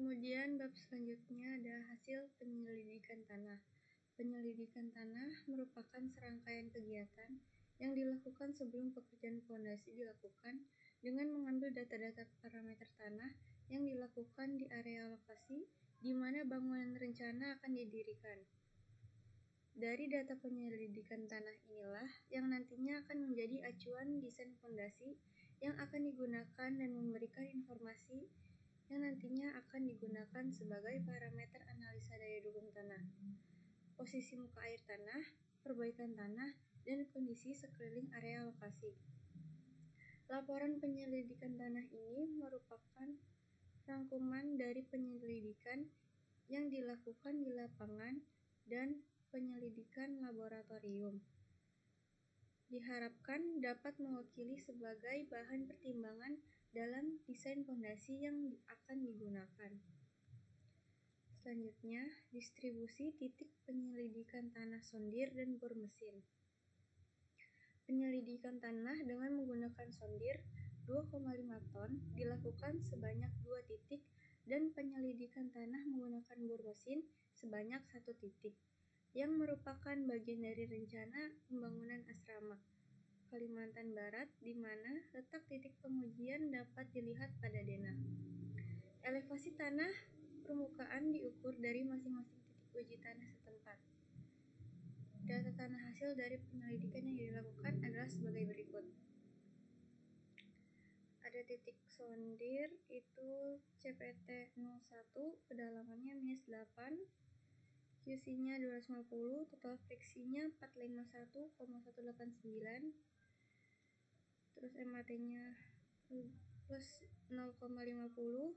Kemudian bab selanjutnya ada hasil penyelidikan tanah. Penyelidikan tanah merupakan serangkaian kegiatan yang dilakukan sebelum pekerjaan fondasi dilakukan dengan mengambil data-data parameter tanah yang dilakukan di area lokasi di mana bangunan rencana akan didirikan. Dari data penyelidikan tanah inilah yang nantinya akan menjadi acuan desain fondasi yang akan digunakan dan memberikan informasi yang nantinya akan digunakan sebagai parameter analisa daya dukung tanah, posisi muka air tanah, perbaikan tanah, dan kondisi sekeliling area lokasi. Laporan penyelidikan tanah ini merupakan rangkuman dari penyelidikan yang dilakukan di lapangan dan penyelidikan laboratorium. Diharapkan dapat mewakili sebagai bahan pertimbangan dalam desain fondasi yang akan digunakan. Selanjutnya, distribusi titik penyelidikan tanah sondir dan bor mesin. Penyelidikan tanah dengan menggunakan sondir 2,5 ton dilakukan sebanyak 2 titik dan penyelidikan tanah menggunakan bor mesin sebanyak 1 titik, yang merupakan bagian dari rencana pembangunan asrama Kalimantan Barat di mana letak titik pengujian dapat dilihat pada denah. Elevasi tanah permukaan diukur dari masing-masing titik uji tanah setempat. Data tanah hasil dari penyelidikan yang dilakukan adalah sebagai berikut. Ada titik sondir itu CPT 01, kedalamannya -8, QC-nya 250, total friksinya 451,189, terus MAT-nya plus 0,50,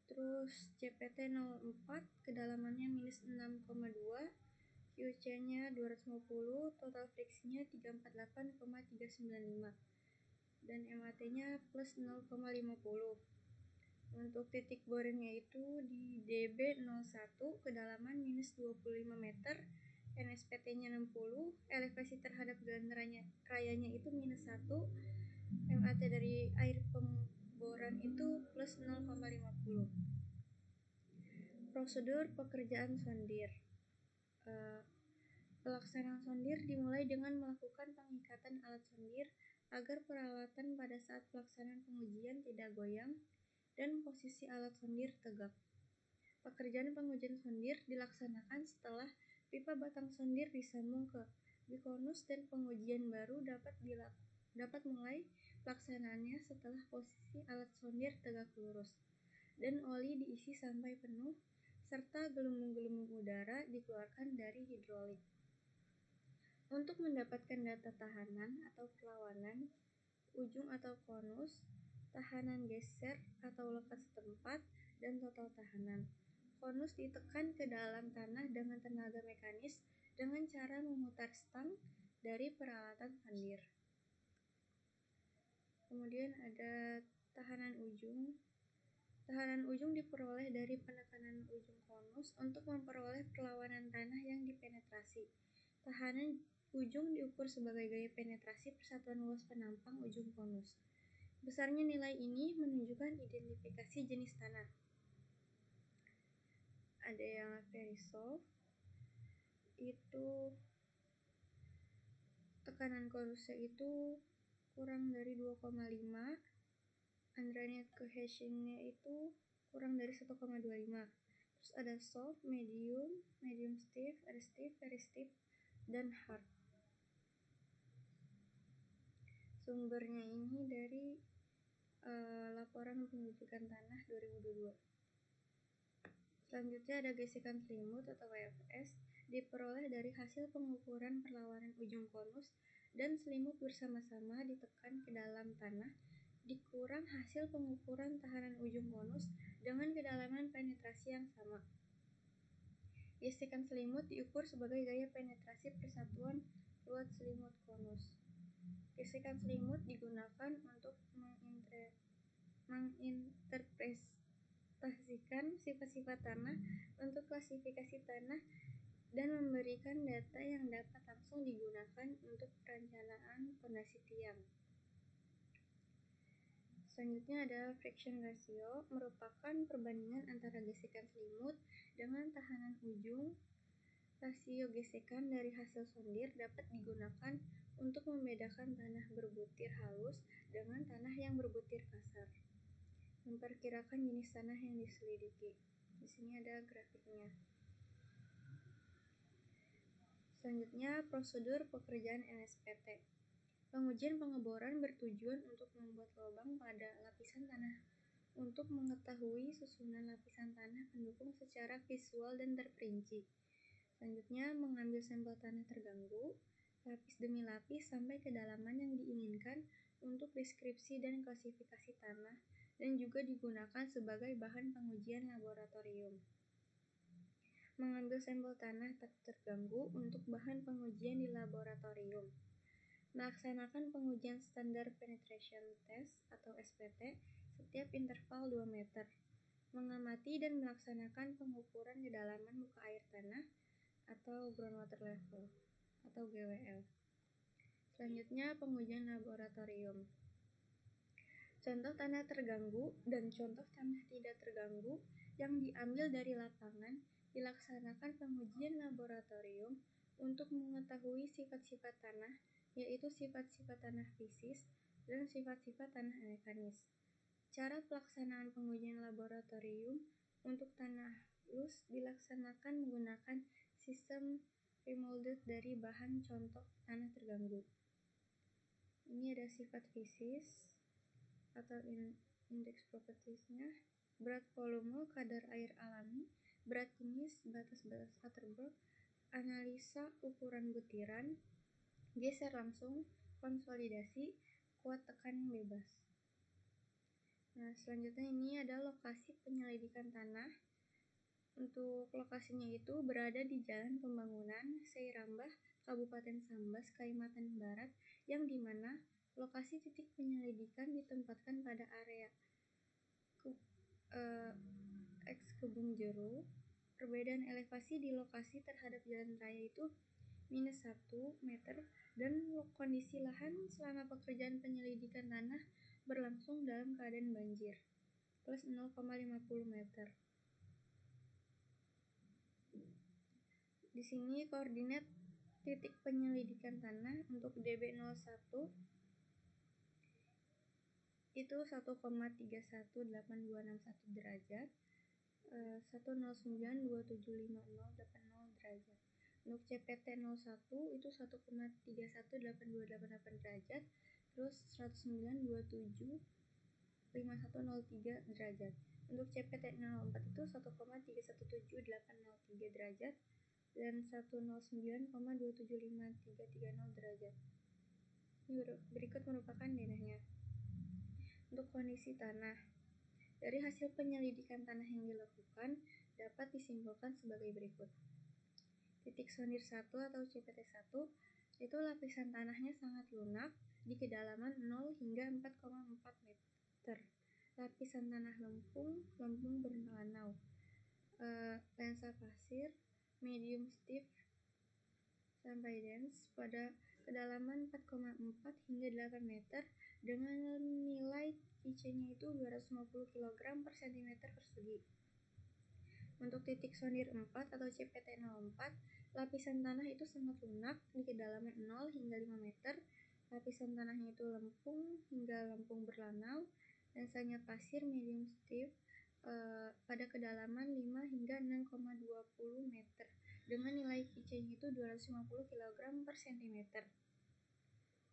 terus CPT 04, kedalamannya -6,2, QC-nya 250, total friksinya 348,395, dan MAT-nya plus 0,50. Untuk titik boringnya itu di DB 01, kedalaman -25 meter, NSPT-nya 60, elevasi terhadap jalan rayanya itu -1, MAT dari air pemboran itu plus 0,50. Prosedur pekerjaan sondir. Pelaksanaan sondir dimulai dengan melakukan pengikatan alat sondir agar peralatan pada saat pelaksanaan pengujian tidak goyang dan posisi alat sondir tegak. Pekerjaan pengujian sondir dilaksanakan setelah pipa batang sondir disambung ke bikonus dan pengujian baru dapat mulai pelaksanaannya setelah posisi alat sondir tegak lurus dan oli diisi sampai penuh serta gelembung-gelembung udara dikeluarkan dari hidrolik. Untuk mendapatkan data tahanan atau perlawanan, ujung atau konus, tahanan geser atau lekat setempat, dan total tahanan. Konus ditekan ke dalam tanah dengan tenaga mekanis dengan cara memutar stang dari peralatan sondir. Kemudian ada tahanan ujung. Tahanan ujung diperoleh dari penekanan ujung konus untuk memperoleh perlawanan tanah yang dipenetrasi. Tahanan ujung diukur sebagai gaya penetrasi persatuan luas penampang ujung konus. Besarnya nilai ini menunjukkan identifikasi jenis tanah. Ada yang very soft, itu tekanan konusnya itu kurang dari 2,5, underneath cohesion-nya itu kurang dari 1,25. Terus ada soft, medium stiff, ada stiff, very stiff, dan hard. Sumbernya ini dari laporan penyelidikan tanah 2022. Selanjutnya ada gesekan selimut atau WFS, diperoleh dari hasil pengukuran perlawanan ujung konus dan selimut bersama-sama ditekan ke dalam tanah, dikurang hasil pengukuran tahanan ujung konus dengan kedalaman penetrasi yang sama. Gesekan selimut diukur sebagai gaya penetrasi persatuan luas selimut konus. Gesekan selimut digunakan untuk menginterpretasikan sifat-sifat tanah untuk klasifikasi tanah dan memberikan data yang dapat langsung digunakan untuk perencanaan fondasi tiang. Selanjutnya ada friction ratio, merupakan perbandingan antara gesekan selimut dengan tahanan ujung. Rasio gesekan dari hasil sondir dapat digunakan untuk membedakan tanah berbutir halus dengan tanah yang berbutir kasar. Memperkirakan jenis tanah yang diselidiki. Di sini ada grafiknya. Selanjutnya, prosedur pekerjaan NSPT. Pengujian pengeboran bertujuan untuk membuat lubang pada lapisan tanah untuk mengetahui susunan lapisan tanah pendukung secara visual dan terperinci. Selanjutnya, mengambil sampel tanah terganggu, lapis demi lapis sampai kedalaman yang diinginkan untuk deskripsi dan klasifikasi tanah, dan juga digunakan sebagai bahan pengujian laboratorium. Mengambil sampel tanah tak terganggu untuk bahan pengujian di laboratorium. Melaksanakan pengujian standar penetration test atau SPT setiap interval 2 meter. Mengamati dan melaksanakan pengukuran kedalaman muka air tanah atau groundwater level atau GWL. Selanjutnya, pengujian laboratorium. Contoh tanah terganggu dan contoh tanah tidak terganggu yang diambil dari lapangan dilaksanakan pengujian laboratorium untuk mengetahui sifat-sifat tanah, yaitu sifat-sifat tanah fisis dan sifat-sifat tanah mekanis. Cara pelaksanaan pengujian laboratorium untuk tanah halus dilaksanakan menggunakan sistem remolded dari bahan contoh tanah terganggu. Ini ada sifat fisis atau indeks propertiesnya, berat volume, kadar air alami, berat jenis, batas-batas Atterberg, analisa ukuran butiran, geser langsung, konsolidasi, kuat tekan bebas. Nah, selanjutnya ini ada lokasi penyelidikan tanah. Untuk lokasinya itu berada di Jalan Pembangunan, Seirambah, Kabupaten Sambas, Kalimantan Barat, yang dimana lokasi titik penyelidikan ditempatkan pada area kebun jeruk. Perbedaan elevasi di lokasi terhadap jalan raya itu -1 meter dan kondisi lahan selama pekerjaan penyelidikan tanah berlangsung dalam keadaan banjir +0,50 meter. Di sini koordinat titik penyelidikan tanah untuk DB01 itu 1,318261 derajat, 109275080 derajat. Untuk CPT01 itu 1,318288 derajat, terus 109275103 derajat. Untuk CPT04 itu 1,317803 derajat dan 109,275330 derajat. Ini berikut merupakan denahnya. Untuk kondisi tanah, dari hasil penyelidikan tanah yang dilakukan dapat disimpulkan sebagai berikut. Titik sondir 1 atau CPT1 itu lapisan tanahnya sangat lunak di kedalaman 0 hingga 4,4 meter. Lapisan tanah lempung berlanau. Lensa pasir medium stiff sampai dense pada kedalaman 4,4 hingga 8 meter dengan nilai IC-nya itu 250 kg per cm persegi. Untuk titik sondir 4 atau CPT04, lapisan tanah itu sangat lunak di kedalaman 0 hingga 5 meter. Lapisan tanahnya itu lempung hingga lempung berlanau. Lensanya pasir medium stiff pada kedalaman 5 hingga 6,20 meter dengan nilai IC-nya itu 250 kg per cm.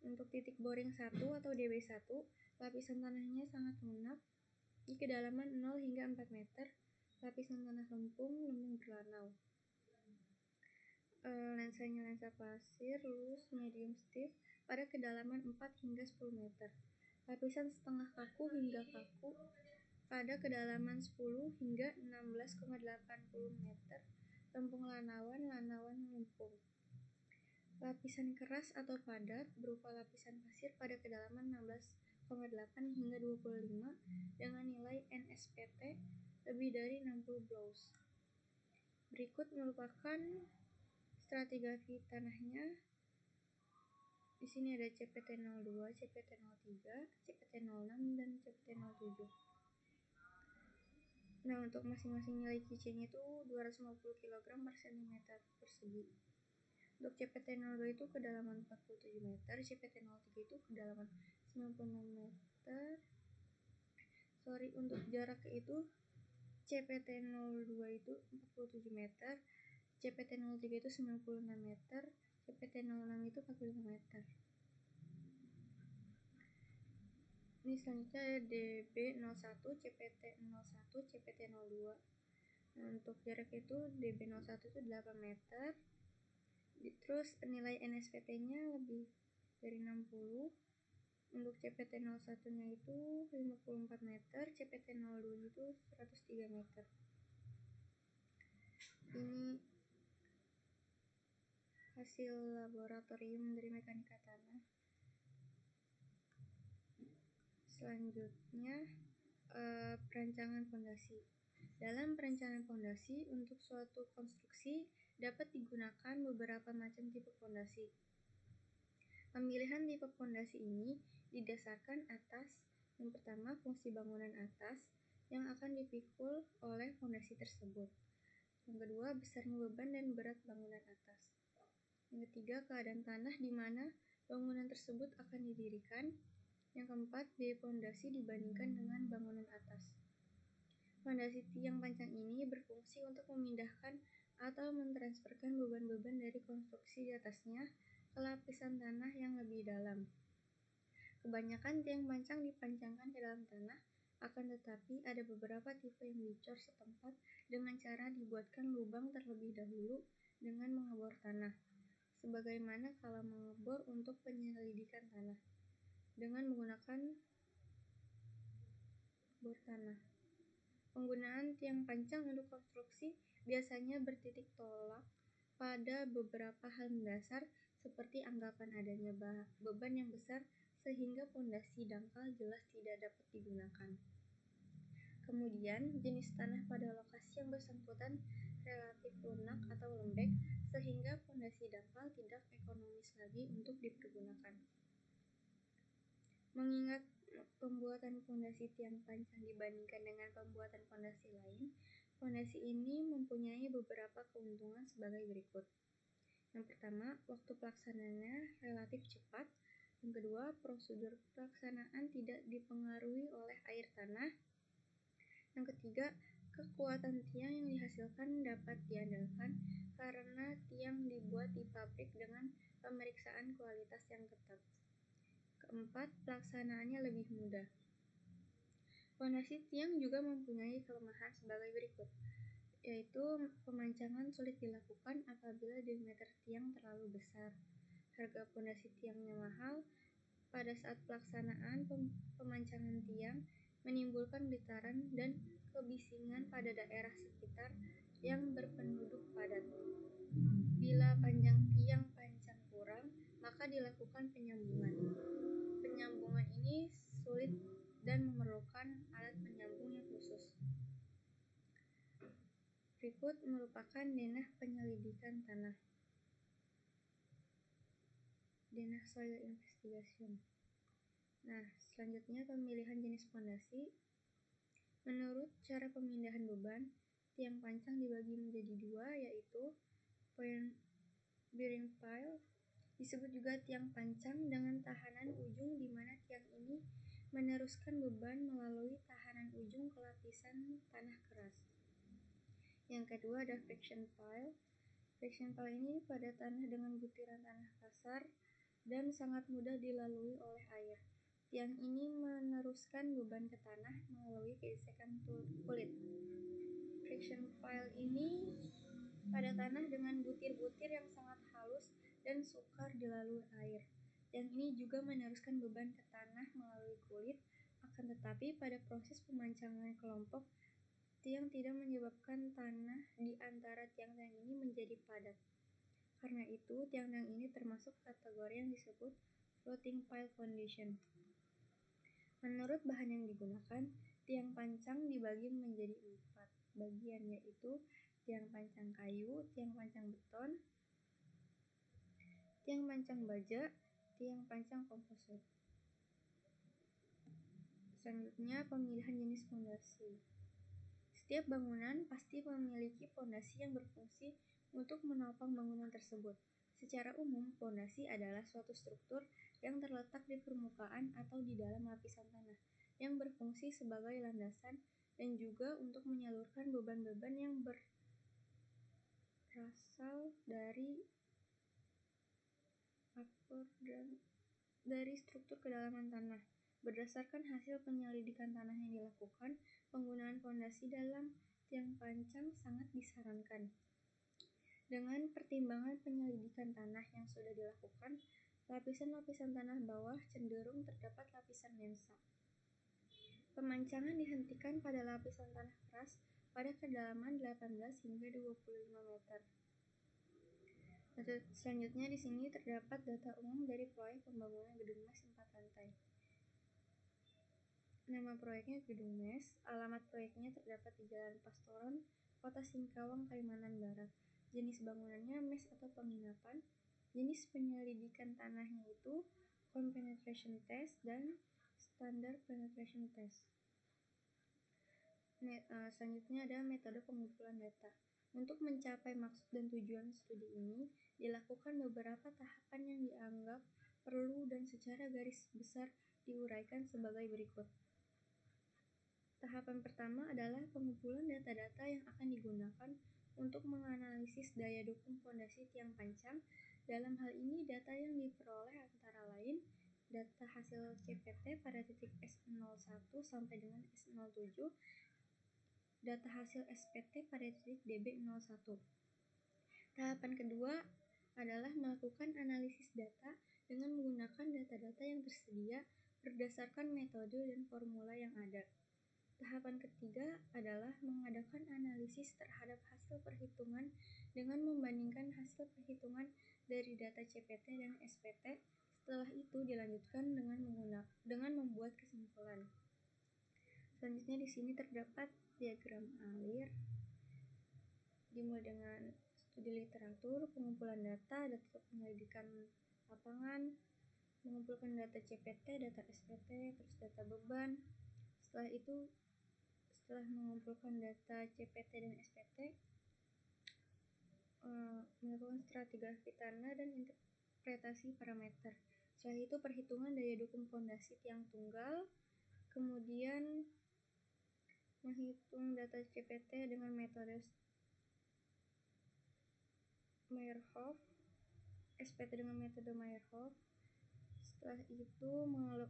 Untuk titik boring 1 atau DB1, lapisan tanahnya sangat lunak di kedalaman 0 hingga 4 meter. Lapisan tanah lempung berlanau. Lensanya lensa pasir loose medium stiff pada kedalaman 4 hingga 10 meter. Lapisan setengah kaku hingga kaku pada kedalaman 10 hingga 16,80 meter. Lempung lanauan lempung. Lapisan keras atau padat berupa lapisan pasir pada kedalaman 16,8 hingga 25 dengan nilai NSPT lebih dari 60 blows. Berikut merupakan stratigrafi tanahnya Di sini ada CPT-02, CPT-03, CPT-06, dan CPT-07. Nah, untuk masing-masing nilai QC-nya itu 250 kg per cm persegi. Untuk CPT-02 itu kedalaman 47 meter, CPT-03 itu kedalaman 96 meter. Untuk jaraknya itu CPT-02 itu 47 meter, CPT-03 itu 96 meter, CPT-06 itu 45 meter. Ini selanjutnya ada DB01, CPT-01, CPT-02. Nah, untuk jarak itu DB01 itu 8 meter. Terus nilai NSPT-nya lebih dari 60. Untuk CPT-01-nya itu 54 meter, CPT-02 itu 103 meter. Ini hasil laboratorium dari mekanika tanah. Selanjutnya perancangan fondasi. Dalam perencanaan fondasi, untuk suatu konstruksi dapat digunakan beberapa macam tipe fondasi. Pemilihan tipe fondasi ini didasarkan atas yang pertama, fungsi bangunan atas yang akan dipikul oleh fondasi tersebut. Yang kedua, besarnya beban dan berat bangunan atas. Yang ketiga, keadaan tanah di mana bangunan tersebut akan didirikan. Yang keempat, biaya fondasi dibandingkan dengan bangunan atas. Fondasi tiang panjang ini berfungsi untuk memindahkan atau mentransferkan beban-beban dari konstruksi di atasnya ke lapisan tanah yang lebih dalam. Kebanyakan tiang panjang dipanjangkan ke dalam tanah, akan tetapi ada beberapa tipe yang dicor setempat dengan cara dibuatkan lubang terlebih dahulu dengan mengebor tanah, sebagaimana kalau mengebor untuk penyelidikan tanah dengan menggunakan bor tanah. Penggunaan tiang panjang untuk konstruksi biasanya bertitik tolak pada beberapa hal mendasar seperti anggapan adanya beban yang besar sehingga fondasi dangkal jelas tidak dapat digunakan. Kemudian, jenis tanah pada lokasi yang bersangkutan relatif lunak atau lembek sehingga fondasi dangkal tidak ekonomis lagi untuk dipergunakan. Mengingat pembuatan fondasi tiang panjang dibandingkan dengan pembuatan fondasi lain, fondasi ini mempunyai beberapa keuntungan sebagai berikut. Yang pertama, waktu pelaksanaannya relatif cepat. Yang kedua, prosedur pelaksanaan tidak dipengaruhi oleh air tanah. Yang ketiga, kekuatan tiang yang dihasilkan dapat diandalkan karena tiang dibuat di pabrik dengan pemeriksaan kualitas yang ketat. Keempat, pelaksanaannya lebih mudah. Fondasi tiang juga mempunyai kelemahan sebagai berikut, yaitu pemancangan sulit dilakukan apabila diameter tiang terlalu besar. Harga fondasi tiangnya mahal. Pada saat pelaksanaan pemancangan tiang menimbulkan getaran dan kebisingan pada daerah sekitar yang berpenduduk padat. Bila panjang tiang panjang kurang, maka dilakukan penyambungan. Penyambungan ini sulit dan memerlukan alat penyambung yang khusus. Berikut merupakan denah penyelidikan tanah. Denah soil investigation. Nah, selanjutnya pemilihan jenis fondasi. Menurut cara pemindahan beban, tiang panjang dibagi menjadi dua, yaitu point bearing pile, disebut juga tiang panjang dengan tahanan ujung di mana tiang ini meneruskan beban melalui tahanan ujung ke lapisan tanah keras. Yang kedua ada friction pile. Friction pile ini pada tanah dengan butiran tanah kasar dan sangat mudah dilalui oleh air. Tiang ini meneruskan beban ke tanah melalui gesekan kulit. Friction pile ini pada tanah dengan butir-butir yang sangat halus dan sukar dilalui air. Tiang ini juga meneruskan beban ke tanah melalui kulit, akan tetapi pada proses pemancangan kelompok, tiang tidak menyebabkan tanah di antara tiang-tiang ini menjadi padat. Karena itu, tiang-tiang ini termasuk kategori yang disebut floating pile foundation. Menurut bahan yang digunakan, tiang panjang dibagi menjadi 4 bagian, yaitu tiang panjang kayu, tiang panjang beton, tiang panjang baja, tiang pancang komposit. Selanjutnya, pemilihan jenis fondasi. Setiap bangunan pasti memiliki fondasi yang berfungsi untuk menopang bangunan tersebut. Secara umum, fondasi adalah suatu struktur yang terletak di permukaan atau di dalam lapisan tanah, yang berfungsi sebagai landasan dan juga untuk menyalurkan beban-beban yang berasal dari struktur kedalaman tanah. Berdasarkan hasil penyelidikan tanah yang dilakukan, penggunaan fondasi dalam tiang pancang sangat disarankan. Dengan pertimbangan penyelidikan tanah yang sudah dilakukan, lapisan-lapisan tanah bawah cenderung terdapat lapisan lensa. Pemancangan dihentikan pada lapisan tanah keras pada kedalaman 18 hingga 25 meter. Selanjutnya di sini terdapat data umum dari proyek pembangunan gedung mes 4 lantai. Nama proyeknya Gedung Mes, alamat proyeknya terdapat di Jalan Pastoran, Kota Singkawang, Kalimantan Barat. Jenis bangunannya mes atau penginapan. Jenis penyelidikan tanahnya itu compenetration test dan standard penetration test. Selanjutnya ada metode pengumpulan data. Untuk mencapai maksud dan tujuan studi ini, dilakukan beberapa tahapan yang dianggap perlu dan secara garis besar diuraikan sebagai berikut. Tahapan pertama adalah pengumpulan data-data yang akan digunakan untuk menganalisis daya dukung fondasi tiang pancang. Dalam hal ini, data yang diperoleh antara lain data hasil CPT pada titik S01 sampai dengan S07, data hasil SPT pada titik DB01. Tahapan kedua adalah melakukan analisis data dengan menggunakan data-data yang tersedia berdasarkan metode dan formula yang ada. Tahapan ketiga adalah mengadakan analisis terhadap hasil perhitungan dengan membandingkan hasil perhitungan dari data CPT dan SPT. Setelah itu dilanjutkan dengan membuat kesimpulan. Selanjutnya di sini terdapat diagram alir, dimulai dengan studi literatur, pengumpulan data penyelidikan lapangan, mengumpulkan data CPT, data SPT, terus data beban. Setelah mengumpulkan data CPT dan SPT, melakukan stratigrafi tanah dan interpretasi parameter. Setelah itu perhitungan daya dukung fondasi tiang tunggal, kemudian menghitung data CPT dengan metode Meyerhof, SPT dengan metode Meyerhof. Setelah itu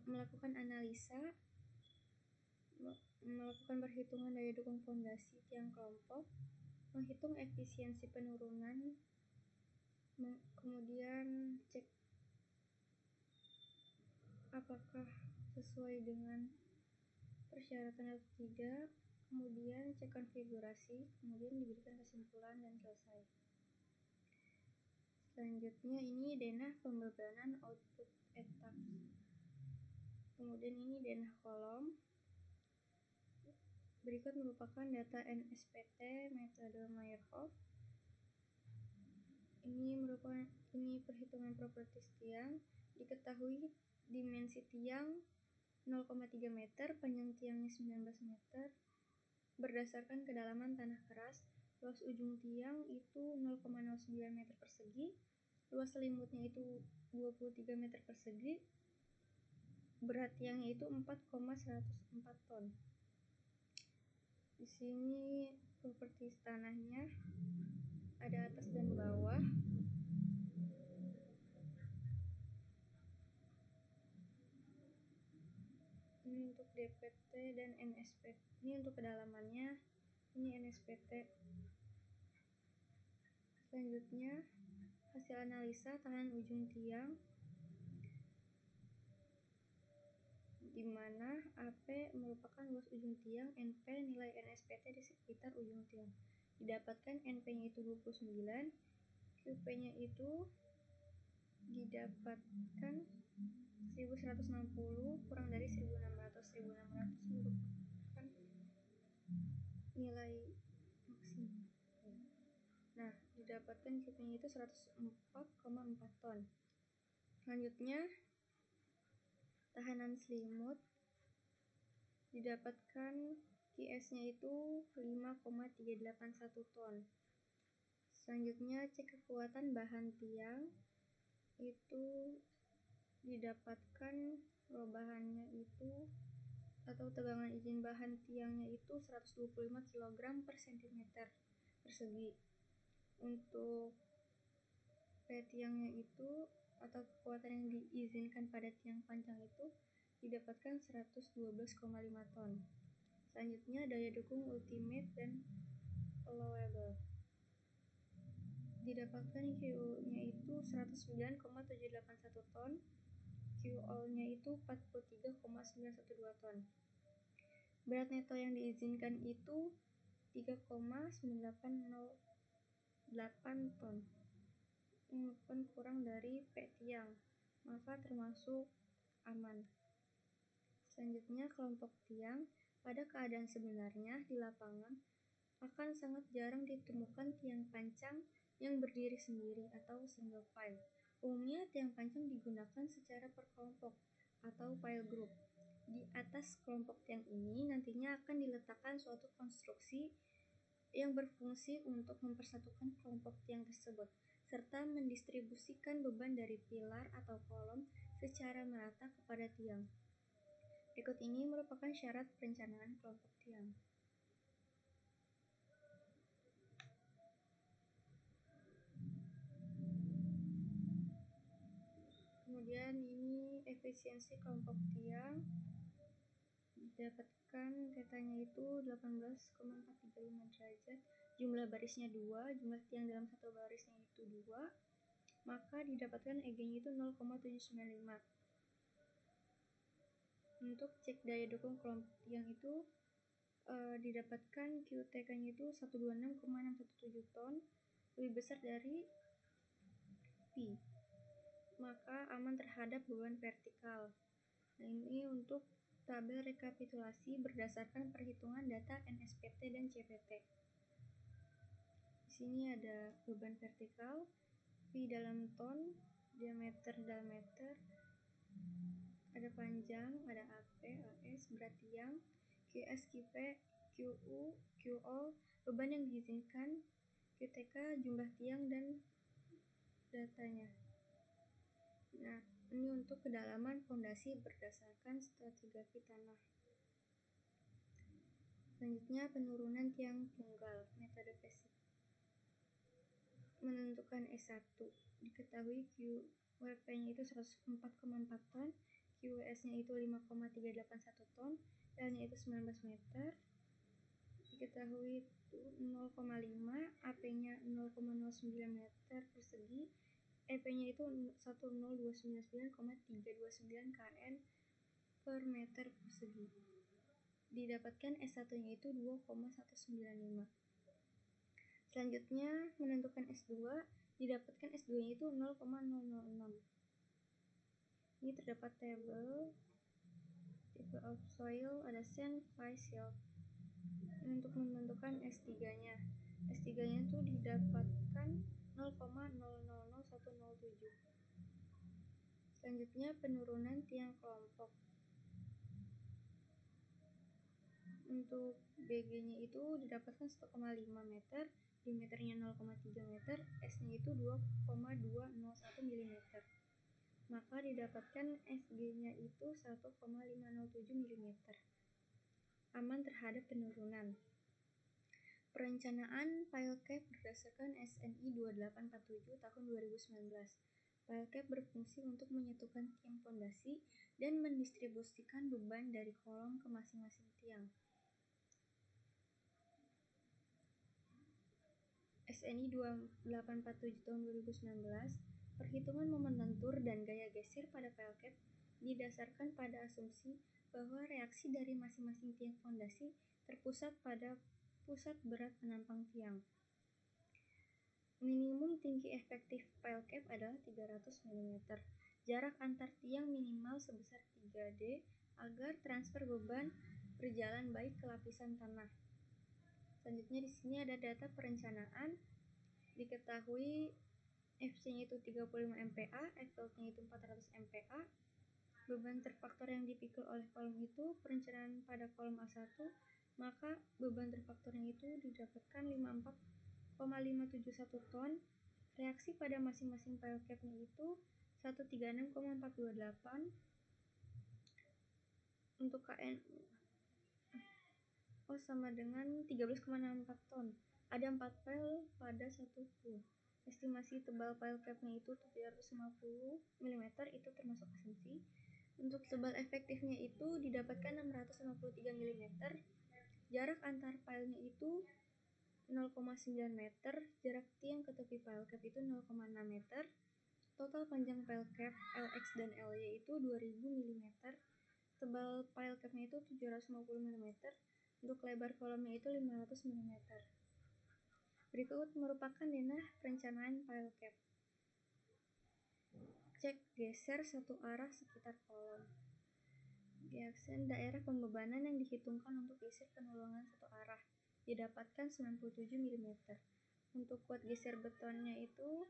melakukan analisa, melakukan perhitungan daya dukung fondasi tiang kelompok, menghitung efisiensi penurunan, kemudian cek apakah sesuai dengan persyaratan atau tidak, kemudian cek konfigurasi, kemudian diberikan kesimpulan dan selesai. Selanjutnya ini denah pembebanan output etap. Kemudian ini denah kolom. Berikut merupakan data NSPT metode Meyerhof. Ini perhitungan properties tiang. Diketahui dimensi tiang 0,3 meter, panjang tiangnya 19 meter. Berdasarkan kedalaman tanah keras, luas ujung tiang itu 0,09 meter persegi, luas selimutnya itu 23 meter persegi, berat tiangnya itu 4,104 ton. Di sini properties tanahnya ada atas dan bawah. Ini untuk DPT dan NSPT. Ini untuk kedalamannya. Ini NSPT. Selanjutnya hasil analisa tahan ujung tiang, di mana AP merupakan luas ujung tiang, NP nilai NSPT di sekitar ujung tiang. Didapatkan NP-nya itu 29, QP-nya itu didapatkan 1160 kurang dari 1600 merupakan nilai maksimum. Nah, didapatkan QP-nya itu 104,4 ton. Selanjutnya tahanan selimut didapatkan QS-nya itu 5,381 ton. Selanjutnya cek kekuatan bahan tiang, itu didapatkan perubahannya itu atau tegangan izin bahan tiangnya itu 125 kg per cm persegi. Untuk P tiangnya itu atau kekuatan yang diizinkan pada tiang panjang itu didapatkan 112,5 ton. Selanjutnya daya dukung ultimate dan allowable. Didapatkan QU-nya itu 109,781 ton, QO-nya itu 43,912 ton. Berat neto yang diizinkan itu 3,9808 ton. Merupakan kurang dari P tiang, maka termasuk aman. Selanjutnya kelompok tiang. Pada keadaan sebenarnya di lapangan akan sangat jarang ditemukan tiang pancang yang berdiri sendiri atau single file. Umumnya tiang pancang digunakan secara per kelompok atau file group. Di atas kelompok tiang ini nantinya akan diletakkan suatu konstruksi yang berfungsi untuk mempersatukan kelompok tiang tersebut serta mendistribusikan beban dari pilar atau kolom secara merata kepada tiang. Berikut ini merupakan syarat perencanaan kelompok tiang. Kemudian ini efisiensi kelompok tiang, didapatkan tetanya itu 18,435 derajat, jumlah barisnya 2, jumlah tiang dalam satu barisnya itu 2, maka didapatkan EG-nya itu 0,795. Untuk cek daya dukung kelompok tiang itu didapatkan QTK-nya itu 126,617 ton, lebih besar dari Pi, maka aman terhadap beban vertikal. Nah, ini untuk tabel rekapitulasi berdasarkan perhitungan data NSPT dan CPT. Di sini ada beban vertikal, Pi dalam ton, diameter dalam meter, ada panjang, ada AP, AS, berat tiang, QS, QP, QU, QO, beban yang diizinkan, QTK, jumlah tiang, dan datanya. Nah, ini untuk kedalaman fondasi berdasarkan stratigrafi tanah. Selanjutnya penurunan tiang tunggal, metode basic. Menentukan S1, diketahui QWP-nya itu 104,4 ton, QWS-nya itu 5,381 ton, L-nya itu 19 meter, diketahui itu 0,5, AP-nya 0,09 meter persegi, EP-nya itu 10299,329 kN per meter persegi. Didapatkan S1-nya itu 2,195. Selanjutnya menentukan S2, didapatkan S2-nya itu 0,006. Ini terdapat tabel type of soil, ada sand, clay, silt. Untuk menentukan S3-nya, S3-nya itu didapatkan 0,000107. Selanjutnya penurunan tiang kelompok. Untuk BG-nya itu didapatkan 1,5 meter, diameternya 0,3 meter, S-nya itu 2,201 mm. Maka didapatkan SG-nya itu 1,507 mm. Aman terhadap penurunan. Perencanaan pile cap berdasarkan SNI 2847 tahun 2019. Pile cap berfungsi untuk menyatukan tiang fondasi dan mendistribusikan beban dari kolom ke masing-masing tiang. SNI 2847 tahun 2019, perhitungan momen lentur dan gaya geser pada pile cap didasarkan pada asumsi bahwa reaksi dari masing-masing tiang fondasi terpusat pada pusat berat penampang tiang. Minimum tinggi efektif pile cap adalah 300 mm. Jarak antar tiang minimal sebesar 3D agar transfer beban berjalan baik ke lapisan tanah. Selanjutnya di sini ada data perencanaan. Diketahui FC-nya itu 35 MPa, FL-nya itu 400 MPa. beban terfaktor yang dipikul oleh kolom itu perencanaan pada kolom A1, maka beban terfaktornya itu didapatkan 54,571 ton. Reaksi pada masing-masing pile cap-nya itu 136,428. Untuk KN sama dengan 13,64 ton. Ada 4 pile pada satu pool. Estimasi tebal pile cap-nya itu 750 mm, itu termasuk asumsi. Untuk tebal efektifnya itu didapatkan 653 mm. Jarak antar pile-nya itu 0,9 meter. Jarak tiang ke tepi pile cap itu 0,6 meter. Total panjang pile cap LX dan LY itu 2000 mm. Tebal pile cap-nya itu 750 mm. Untuk lebar kolomnya itu 500 mm. Berikut merupakan denah perencanaan pile cap. Cek geser satu arah sekitar kolom. Diaksen daerah pembebanan yang dihitungkan untuk geser penulungan satu arah didapatkan 97 mm. Untuk kuat geser betonnya itu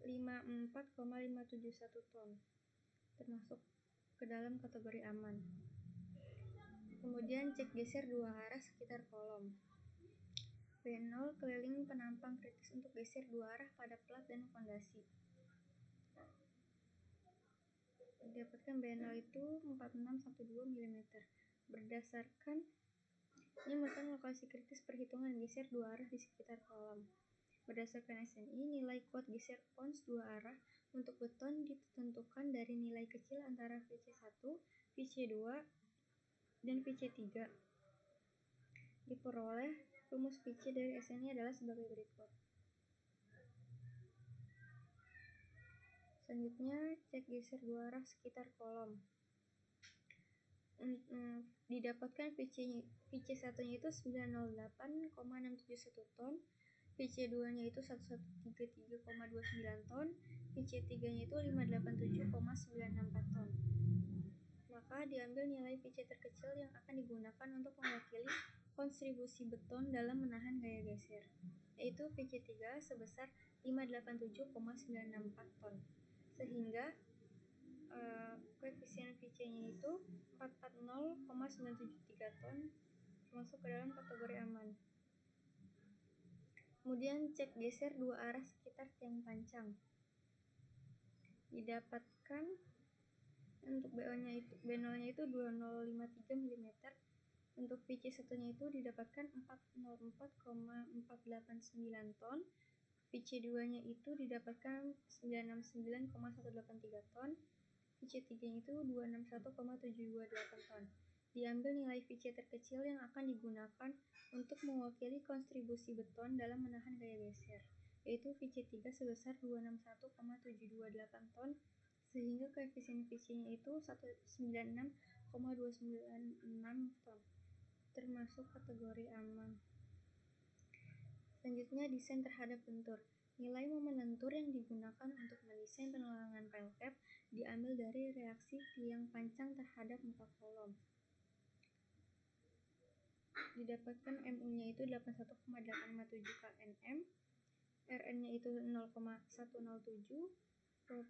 54,571 ton, termasuk ke dalam kategori aman. Kemudian cek geser dua arah sekitar kolom. B0 keliling penampang kritis untuk geser dua arah pada plat dan fondasi. Didapatkan B0 itu 4612 mm. Berdasarkan ini merupakan lokasi kritis perhitungan geser dua arah di sekitar kolom. Berdasarkan SNI, nilai kuat geser pons dua arah untuk beton ditentukan dari nilai kecil antara VC1, VC2, dan VC3. Diperoleh rumus VC dari SNI adalah sebagai berikut. Selanjutnya, cek geser dua arah sekitar kolom. Didapatkan VC1-nya itu 908,671 ton, VC2-nya itu 1133,29 ton, VC3-nya itu 587,964 ton. Maka diambil nilai VC terkecil yang akan digunakan untuk mewakili kontribusi beton dalam menahan gaya geser, yaitu VC3 sebesar 587,964 ton. Sehingga koefisien VC-nya itu 440,973 ton, masuk ke dalam kategori aman. Kemudian cek geser dua arah sekitar tiang pancang. Didapatkan untuk B0-nya itu 2053 mm. Untuk VC1-nya itu didapatkan 404,489 ton. VC2-nya itu didapatkan 969,183 ton. VC3-nya itu 261,728 ton. Diambil nilai VC terkecil yang akan digunakan untuk mewakili kontribusi beton dalam menahan gaya geser, yaitu VC3 sebesar 261,728 ton, sehingga koefisien VC-nya itu 196,296 ton, termasuk kategori aman. Selanjutnya, desain terhadap bentur. Nilai momen lentur yang digunakan untuk mendesain penulangan pile cap diambil dari reaksi tiang pancang terhadap muka kolom. Didapatkan MU-nya itu 81,857 kNm, Rn-nya itu 0,107,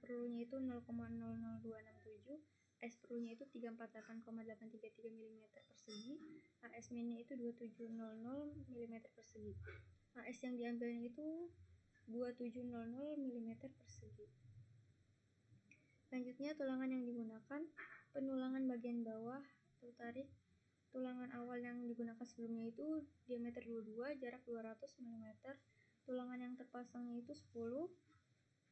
perlunya itu 0,00267, AS perlunya itu 348,833 mm persegi, AS min-nya itu 2700 mm persegi. AS yang diambilnya itu 2700 mm persegi. Selanjutnya, tulangan yang digunakan, penulangan bagian bawah tertarik. Tulangan awal yang digunakan sebelumnya itu diameter 22, jarak 200 mm. Tulangan yang terpasangnya itu 10,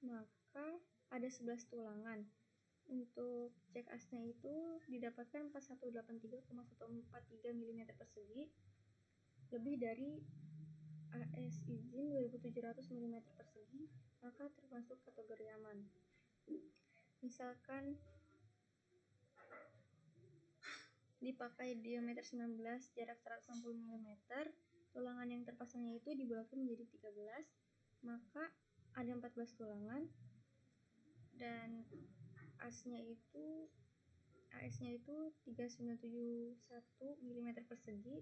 maka ada 11 tulangan. Untuk cek asnya itu didapatkan 4183,143 mm persegi, lebih dari AS izin 2700 mm persegi, maka termasuk kategori aman. Misalkan dipakai diameter 19, jarak 160 mm, tulangan yang terpasangnya itu dibulatkan menjadi 13, maka ada 14 tulangan, dan AS-nya itu 3971 mm persegi,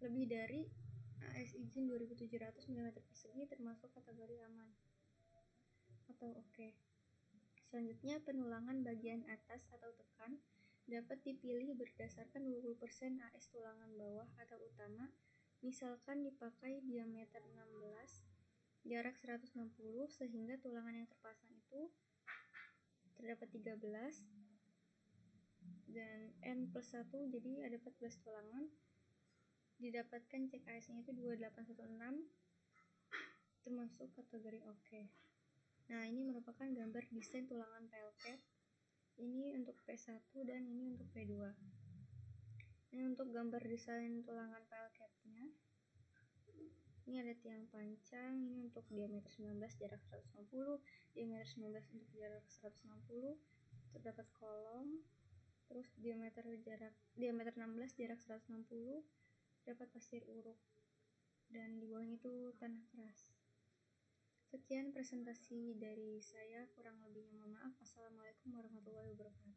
lebih dari AS izin 2700 mm persegi, termasuk kategori aman. atau oke. Selanjutnya, penulangan bagian atas atau tekan dapat dipilih berdasarkan 20% AS tulangan bawah atau utama. Misalkan dipakai diameter 16, jarak 160, sehingga tulangan yang terpasang itu terdapat 13 dan N plus 1, jadi ada 14 tulangan. Didapatkan cek AS-nya itu 2816, termasuk kategori oke. Nah, ini merupakan gambar desain tulangan PLCAT. Ini untuk P1 dan ini untuk P2. Ini untuk gambar desain tulangan PLCAT-nya. Ini ada tiang pancang, ini untuk diameter 19 jarak 160, diameter 19 untuk jarak 160, terdapat kolom, terus diameter 16 jarak 160, terdapat pasir uruk, dan di bawahnya itu tanah keras. Sekian presentasi dari saya, kurang lebihnya mohon maaf. Assalamualaikum warahmatullahi wabarakatuh.